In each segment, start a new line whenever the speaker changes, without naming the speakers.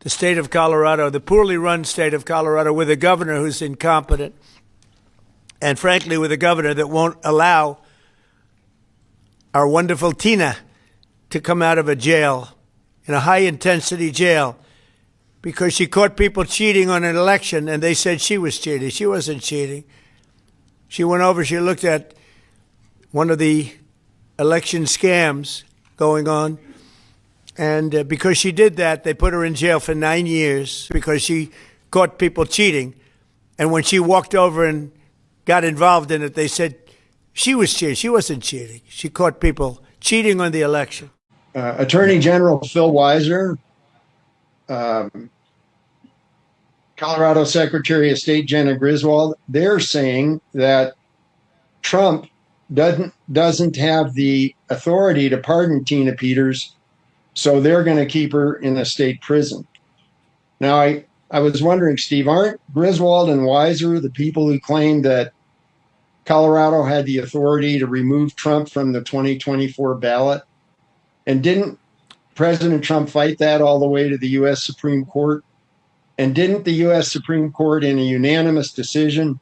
the state of Colorado, the poorly run state of Colorado, with a governor who's incompetent, and frankly, with a governor that won't allow our wonderful Tina to come out of a jail, in a high-intensity jail, because she caught people cheating on an election, and they said she was cheating. She wasn't cheating. She went over, she looked at one of the election scams going on, and because she did that, they put her in jail for 9 years because she caught people cheating. And when she walked over and got involved in it, they said she was cheating. She wasn't cheating. She caught people cheating on the election.
Attorney General Phil Weiser, Colorado Secretary of State Jena Griswold, they're saying that Trump doesn't have the authority to pardon Tina Peters, so they're going to keep her in a state prison. Now, I was wondering, Steve, aren't Griswold and Weiser the people who claimed that Colorado had the authority to remove Trump from the 2024 ballot? And didn't President Trump fight that all the way to the U.S. Supreme Court? And didn't the U.S. Supreme Court, in a unanimous decision,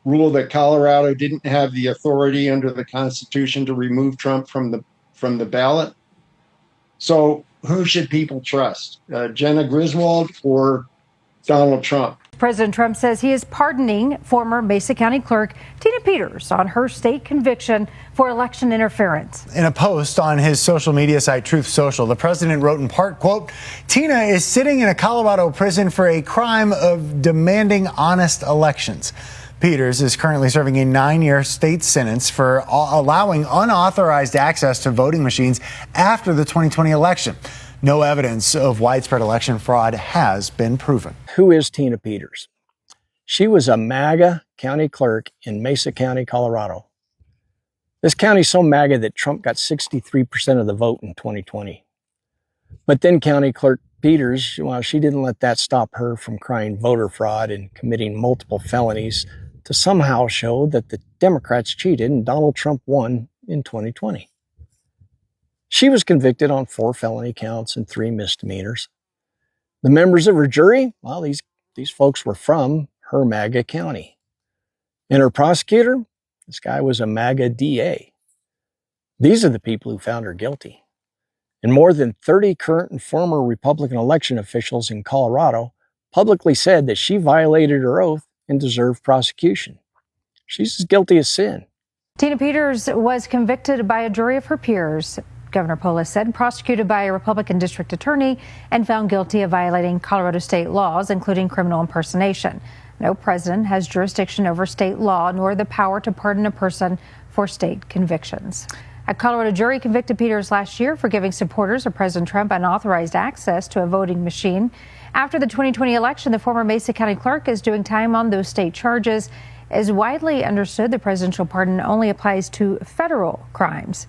rule that Colorado didn't have the authority under the Constitution to remove Trump from the ballot? So who should people trust, Jena Griswold or Donald Trump?
President Trump says he is pardoning former Mesa County Clerk Tina Peters on her state conviction for election interference.
In a post on his social media site, Truth Social, the president wrote in part, quote, "Tina is sitting in a Colorado prison for a crime of demanding honest elections." Peters is currently serving a 9-year state sentence for allowing unauthorized access to voting machines after the 2020 election. No evidence of widespread election fraud has been proven.
Who is Tina Peters? She was a MAGA county clerk in Mesa County, Colorado. This county is so MAGA that Trump got 63% of the vote in 2020. But then County Clerk Peters, well, she didn't let that stop her from crying voter fraud and committing multiple felonies to somehow show that the Democrats cheated and Donald Trump won in 2020. She was convicted on 4 felony counts and 3 misdemeanors. The members of her jury, well, these folks were from her MAGA county. And her prosecutor, this guy was a MAGA DA. These are the people who found her guilty. And more than 30 current and former Republican election officials in Colorado publicly said that she violated her oath and deserved prosecution. She's as guilty as sin.
Tina Peters was convicted by a jury of her peers, Governor Polis said, prosecuted by a Republican district attorney, and found guilty of violating Colorado state laws, including criminal impersonation. No president has jurisdiction over state law, nor the power to pardon a person for state convictions. A Colorado jury convicted Peters last year for giving supporters of President Trump unauthorized access to a voting machine. After the 2020 election, the former Mesa County clerk is doing time on those state charges. As widely understood, the presidential pardon only applies to federal crimes.